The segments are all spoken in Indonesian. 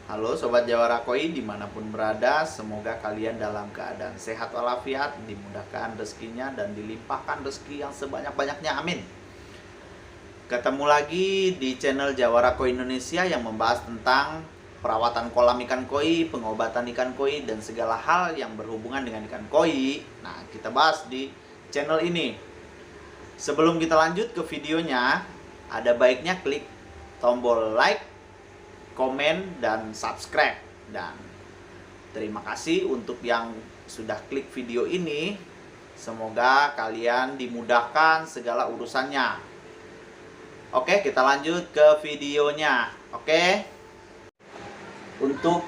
Halo Sobat Jawara Koi dimanapun berada, semoga kalian dalam keadaan sehat walafiat, dimudahkan rezekinya dan dilimpahkan rezeki yang sebanyak-banyaknya, amin. Ketemu lagi di channel Jawara Koi Indonesia yang membahas tentang perawatan kolam ikan koi, pengobatan ikan koi, dan segala hal yang berhubungan dengan ikan koi. Nah, kita bahas di channel ini. Sebelum kita lanjut ke videonya, ada baiknya klik tombol like, komen, dan subscribe. Dan terima kasih untuk yang sudah klik video ini. Semoga kalian dimudahkan segala urusannya. Oke, kita lanjut ke videonya. Oke. Untuk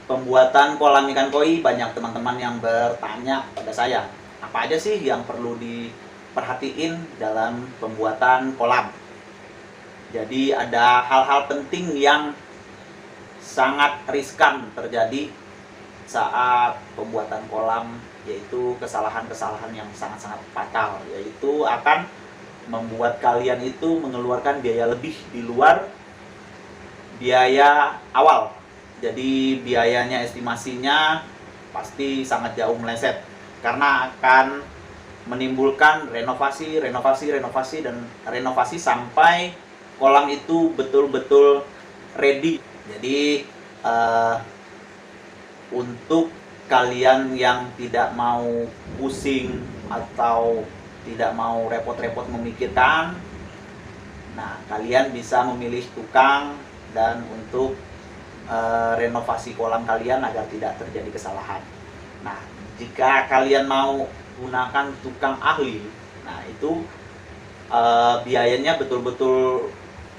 pembuatan kolam ikan koi, banyak teman-teman yang bertanya pada saya, apa aja sih yang perlu diperhatiin dalam pembuatan kolam. Jadi ada hal-hal penting yang sangat riskan terjadi saat pembuatan kolam, yaitu kesalahan-kesalahan yang sangat-sangat fatal, yaitu akan membuat kalian itu mengeluarkan biaya lebih di luar biaya awal. Jadi biayanya, estimasinya pasti sangat jauh meleset karena akan menimbulkan renovasi dan renovasi sampai kolam itu betul-betul ready. Jadi untuk kalian yang tidak mau pusing atau tidak mau repot-repot memikirkan, nah kalian bisa memilih tukang dan untuk renovasi kolam kalian agar tidak terjadi kesalahan. Nah, jika kalian mau gunakan tukang ahli, nah itu biayanya betul-betul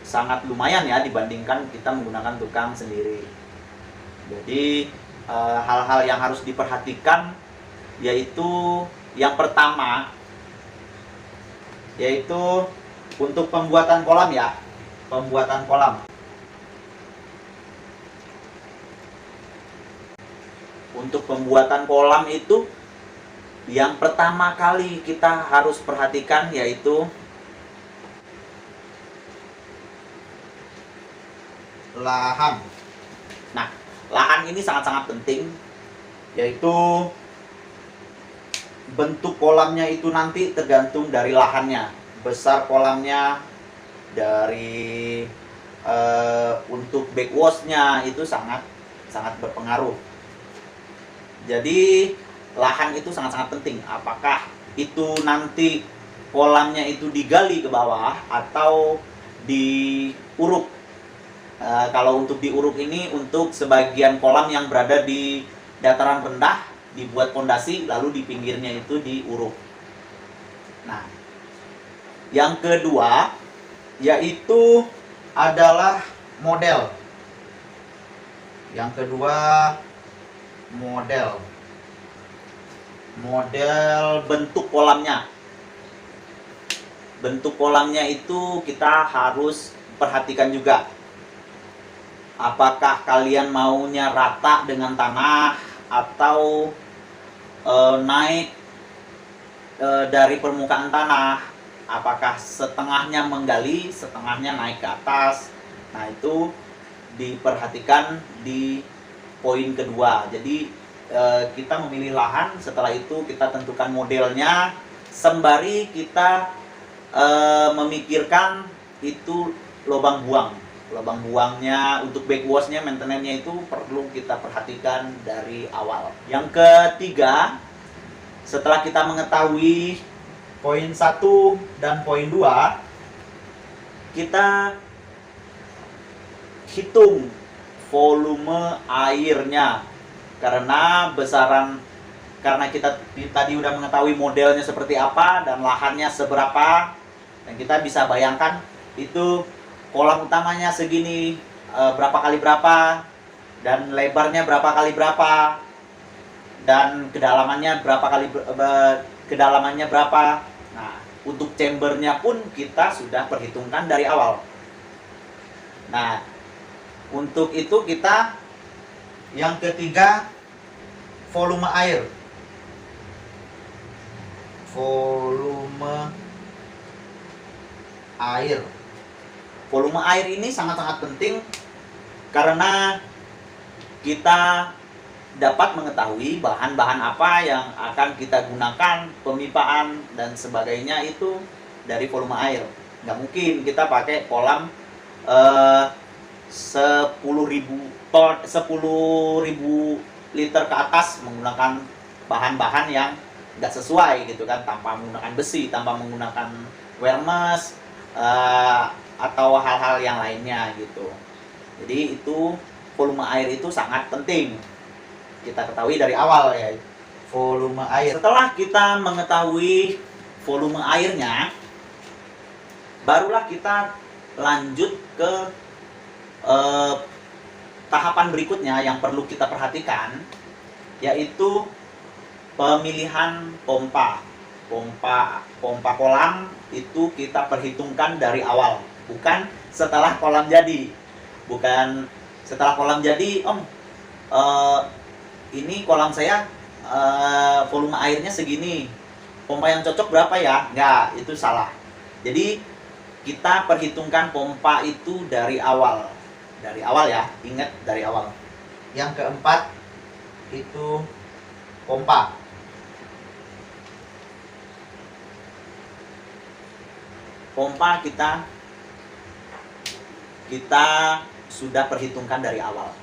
sangat lumayan ya dibandingkan kita menggunakan tukang sendiri. Jadi hal-hal yang harus diperhatikan yaitu yang pertama yaitu untuk pembuatan kolam ya. Pembuatan kolam. Untuk pembuatan kolam itu yang pertama kali kita harus perhatikan yaitu lahan. Nah, lahan ini sangat-sangat penting, yaitu bentuk kolamnya itu nanti tergantung dari lahannya. Besar kolamnya, dari untuk backwashnya itu sangat berpengaruh. Jadi lahan itu sangat-sangat penting. Apakah itu nanti kolamnya itu digali ke bawah atau diuruk. Kalau untuk diuruk ini untuk sebagian kolam yang berada di dataran rendah dibuat pondasi, lalu di pinggirnya itu diuruk. Nah, yang kedua yaitu adalah model. Yang kedua model bentuk kolamnya. Bentuk kolamnya itu kita harus perhatikan juga. Apakah kalian maunya rata dengan tanah atau naik dari permukaan tanah? Apakah setengahnya menggali, setengahnya naik ke atas? Nah, itu diperhatikan di poin kedua. Jadi kita memilih lahan, setelah itu kita tentukan modelnya, sembari kita memikirkan itu lubang buang. Lubang buangnya untuk backwashnya, maintenance-nya itu perlu kita perhatikan dari awal. Yang ketiga, setelah kita mengetahui poin 1 dan poin 2, kita hitung volume airnya. Karena kita tadi udah mengetahui modelnya seperti apa dan lahannya seberapa, dan kita bisa bayangkan itu kolam utamanya segini, berapa kali berapa, dan lebarnya berapa kali berapa, dan kedalamannya berapa. Nah, untuk chambernya pun kita sudah perhitungkan dari awal. Nah, untuk itu kita yang ketiga volume air. Volume air ini sangat-sangat penting karena kita dapat mengetahui bahan-bahan apa yang akan kita gunakan, pemipaan dan sebagainya itu dari volume air. Nggak mungkin kita pakai kolam 10.000 liter ke atas menggunakan bahan-bahan yang nggak sesuai gitu kan, tanpa menggunakan besi, tanpa menggunakan wermes atau hal-hal yang lainnya gitu. Jadi itu volume air itu sangat penting kita ketahui dari awal ya, volume air. Setelah kita mengetahui volume airnya, barulah kita lanjut ke tahapan berikutnya yang perlu kita perhatikan, yaitu pemilihan pompa. Pompa kolam itu kita perhitungkan dari awal, bukan setelah kolam jadi. Bukan setelah kolam jadi, ini kolam saya volume airnya segini, pompa yang cocok berapa ya? Enggak, itu salah. Jadi kita perhitungkan pompa itu dari awal. Dari awal ya, ingat dari awal. Yang keempat itu pompa. Pompa kita sudah perhitungkan dari awal.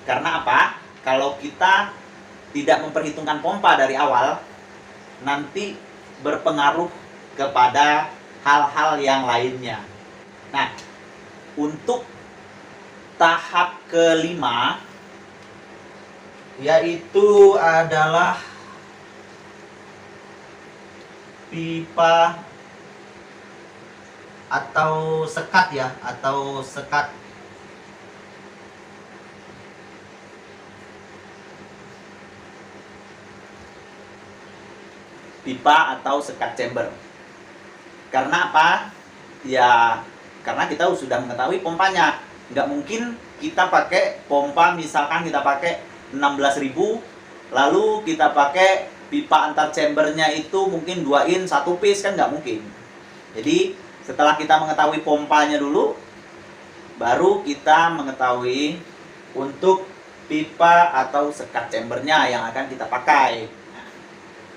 Karena apa? Kalau kita tidak memperhitungkan pompa dari awal, nanti berpengaruh kepada hal-hal yang lainnya. Nah, untuk tahap kelima, yaitu adalah pipa atau sekat ya, atau sekat. Pipa atau sekat chamber. Karena apa? Ya, karena kita sudah mengetahui pompanya. Nggak mungkin kita pakai pompa, misalkan kita pakai 16.000, lalu kita pakai pipa antar chambernya itu mungkin 2 in 1 piece, kan nggak mungkin. Jadi setelah kita mengetahui pompanya dulu, baru kita mengetahui untuk pipa atau sekat chambernya yang akan kita pakai.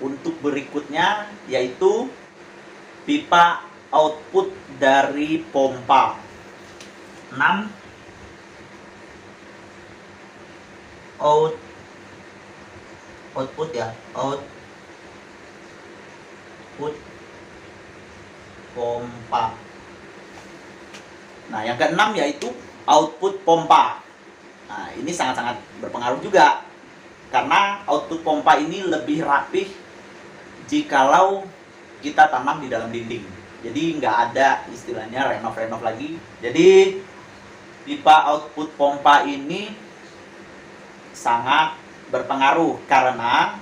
Untuk berikutnya yaitu pipa output dari pompa. 6. Output ya, output pompa. Nah, yang keenam yaitu output pompa. Nah, ini sangat-sangat berpengaruh juga, karena output pompa ini lebih rapih jikalau kita tanam di dalam dinding. Jadi nggak ada istilahnya renov-renov lagi. Jadi pipa output pompa ini sangat berpengaruh, karena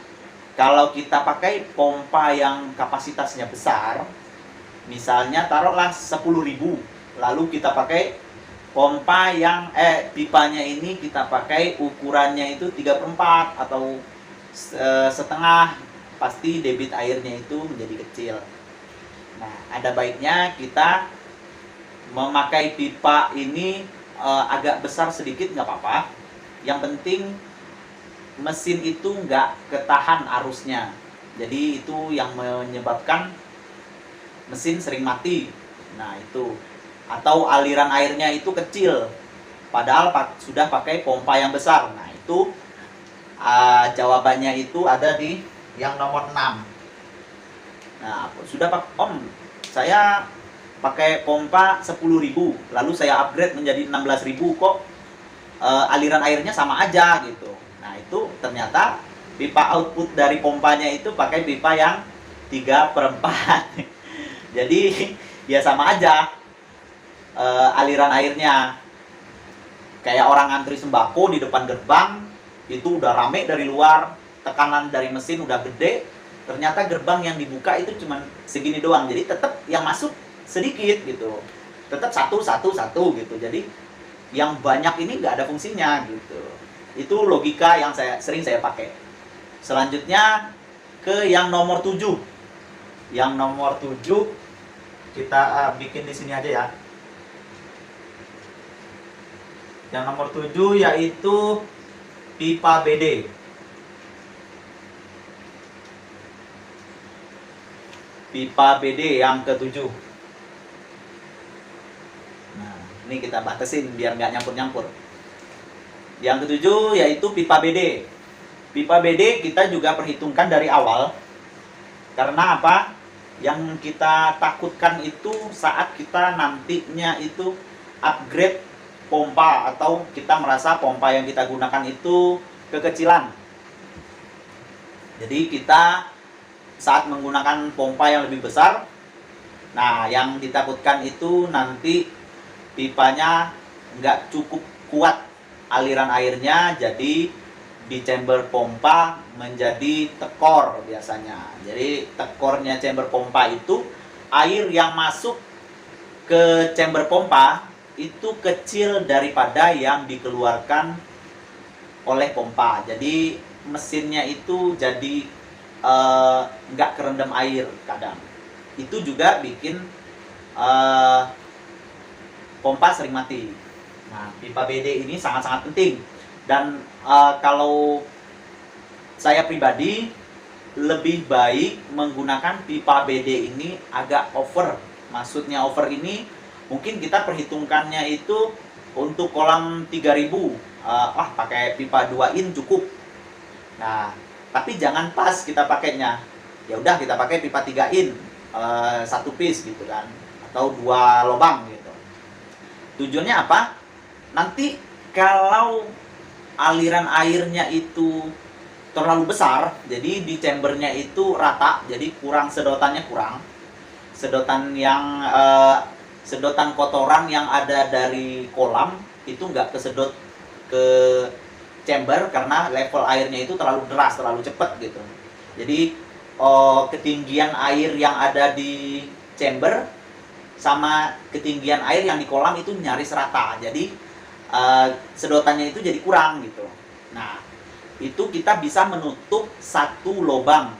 kalau kita pakai pompa yang kapasitasnya besar, misalnya taruhlah 10.000, lalu kita pakai pompa yang pipanya ini kita pakai ukurannya itu 3/4 atau setengah, pasti debit airnya itu menjadi kecil. Nah, ada baiknya kita memakai pipa ini agak besar sedikit, nggak apa-apa. Yang penting mesin itu nggak ketahan arusnya. Jadi itu yang menyebabkan mesin sering mati. Nah, itu. Atau aliran airnya itu kecil, padahal sudah pakai pompa yang besar. Nah, itu jawabannya itu ada di yang nomor 6. Nah, sudah Pak Om, saya pakai pompa 10.000, lalu saya upgrade menjadi 16.000, kok aliran airnya sama aja gitu. Nah, itu ternyata pipa output dari pompanya itu pakai pipa yang 3/4. Jadi ya sama aja aliran airnya. Kayak orang antri sembako di depan gerbang, itu udah rame dari luar, tekanan dari mesin udah gede, ternyata gerbang yang dibuka itu cuma segini doang. Jadi tetap yang masuk sedikit gitu, tetap satu gitu. Jadi yang banyak ini nggak ada fungsinya gitu. Itu logika yang sering saya pakai. Selanjutnya ke yang nomor 7. Yang nomor 7 kita bikin di sini aja ya. Yang nomor 7 yaitu pipa BD. Pipa BD yang ketujuh. Nah, ini kita batasin biar nggak nyampur-nyampur. Yang ketujuh yaitu pipa BD. Pipa BD kita juga perhitungkan dari awal. Karena apa? Yang kita takutkan itu saat kita nantinya itu upgrade pompa, atau kita merasa pompa yang kita gunakan itu kekecilan. Jadi kita saat menggunakan pompa yang lebih besar, nah yang ditakutkan itu nanti pipanya nggak cukup kuat aliran airnya, jadi di chamber pompa menjadi tekor biasanya. Jadi tekornya chamber pompa itu air yang masuk ke chamber pompa itu kecil daripada yang dikeluarkan oleh pompa. Jadi mesinnya itu jadi nggak kerendam air kadang. Itu juga bikin pompa sering mati. Nah, pipa BD ini sangat-sangat penting. Dan kalau saya pribadi lebih baik menggunakan pipa BD ini agak over. Maksudnya over ini mungkin kita perhitungkannya itu untuk kolam 3000. Pakai pipa 2 in cukup. Nah, tapi jangan pas kita pakainya. Ya udah kita pakai pipa 3 in, 1 piece gitu kan, atau 2 lubang gitu. Tujuannya apa? Nanti kalau aliran airnya itu terlalu besar, jadi di chambernya itu rata, jadi kurang sedotannya, kurang sedotan yang sedotan kotoran yang ada dari kolam itu nggak kesedot ke chamber karena level airnya itu terlalu deras, terlalu cepat gitu. Jadi ketinggian air yang ada di chamber sama ketinggian air yang di kolam itu nyaris rata. Jadi sedotannya itu jadi kurang gitu. Nah, itu kita bisa menutup 1 lubang.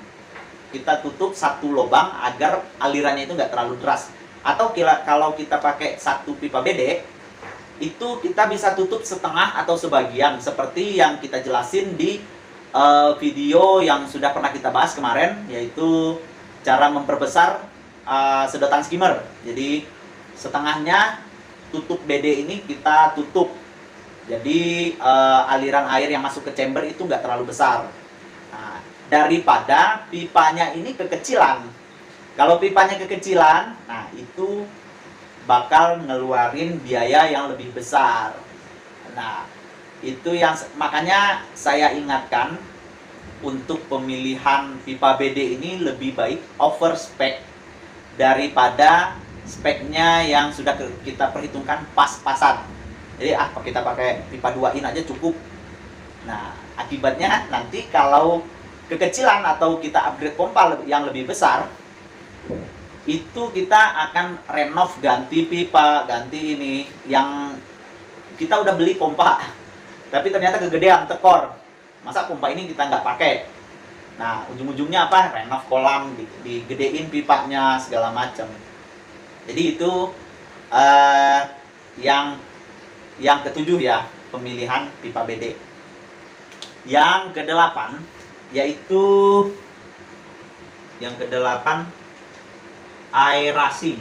Kita tutup 1 lubang agar alirannya itu nggak terlalu deras. Atau kalau kita pakai 1 pipa BD, itu kita bisa tutup setengah atau sebagian seperti yang kita jelasin di video yang sudah pernah kita bahas kemarin, yaitu cara memperbesar sedotan skimmer. Jadi setengahnya tutup BD ini kita tutup, jadi aliran air yang masuk ke chamber itu nggak terlalu besar. Nah, daripada pipanya ini kekecilan. Kalau pipanya kekecilan, nah itu bakal ngeluarin biaya yang lebih besar. Nah, itu yang makanya saya ingatkan untuk pemilihan pipa BD ini lebih baik over spec daripada speknya yang sudah kita perhitungkan pas-pasan. Jadi kita pakai pipa 2 in aja cukup. Nah, akibatnya nanti kalau kekecilan atau kita upgrade pompa yang lebih besar, itu kita akan renov, ganti pipa, ganti ini. Yang kita udah beli pompa, tapi ternyata kegedean, tekor. Masa pompa ini kita nggak pakai? Nah, ujung-ujungnya apa? Renov kolam, digedein pipanya, segala macam. Jadi itu yang ketujuh ya, pemilihan pipa BD. Yang kedelapan yaitu aerasi.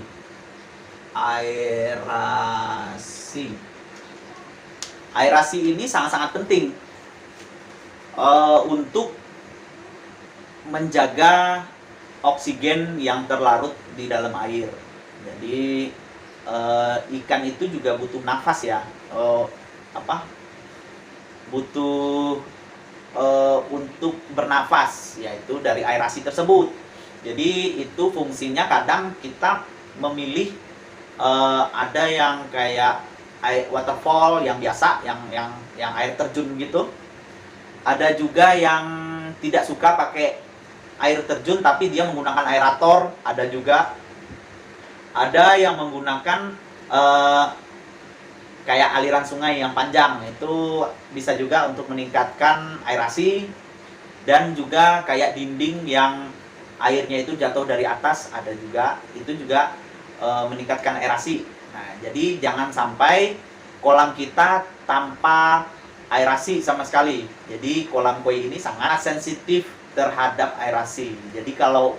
Aerasi ini sangat-sangat penting untuk menjaga oksigen yang terlarut di dalam air. Jadi ikan itu juga butuh nafas ya, butuh untuk bernafas, yaitu dari aerasi tersebut. Jadi itu fungsinya kadang kita memilih ada yang kayak waterfall yang biasa, yang air terjun gitu. Ada juga yang tidak suka pakai air terjun tapi dia menggunakan aerator. Ada juga yang menggunakan kayak aliran sungai yang panjang. Itu bisa juga untuk meningkatkan aerasi. Dan juga kayak dinding yang airnya itu jatuh dari atas, ada juga. Itu juga meningkatkan aerasi. Nah, jadi jangan sampai kolam kita tanpa aerasi sama sekali. Jadi kolam koi ini sangat sensitif terhadap aerasi. Jadi kalau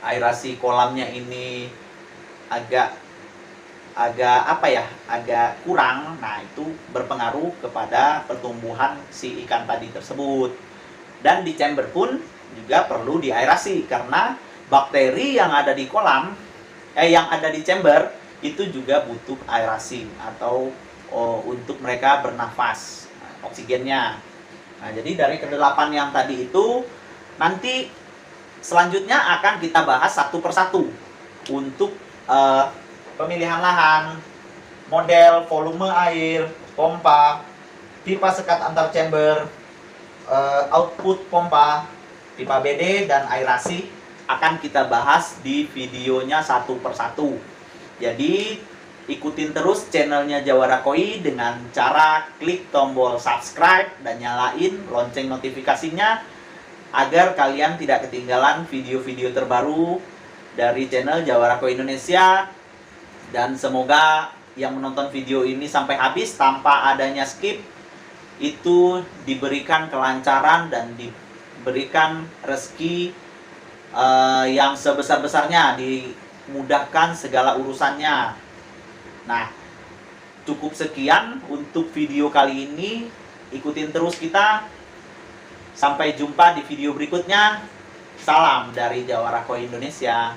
aerasi kolamnya ini agak agak kurang, nah itu berpengaruh kepada pertumbuhan si ikan tadi tersebut. Dan di chamber pun juga perlu diaerasi karena bakteri yang ada di kolam yang ada di chamber itu juga butuh aerasi atau untuk mereka bernafas oksigennya. Nah, jadi dari kedelapan yang tadi itu nanti selanjutnya akan kita bahas satu persatu untuk pemilihan lahan, model, volume air, pompa, pipa sekat antar chamber, output pompa, pipa BD, dan aerasi akan kita bahas di videonya satu persatu. Jadi ikutin terus channelnya Jawara Koi dengan cara klik tombol subscribe dan nyalain lonceng notifikasinya agar kalian tidak ketinggalan video-video terbaru dari channel Jawara Koi Indonesia. Dan semoga yang menonton video ini sampai habis tanpa adanya skip itu diberikan kelancaran dan diberikan rezeki yang sebesar-besarnya, dimudahkan segala urusannya. Nah, cukup sekian untuk video kali ini. Ikutin terus kita. Sampai jumpa di video berikutnya. Salam dari Jawara Koi Indonesia.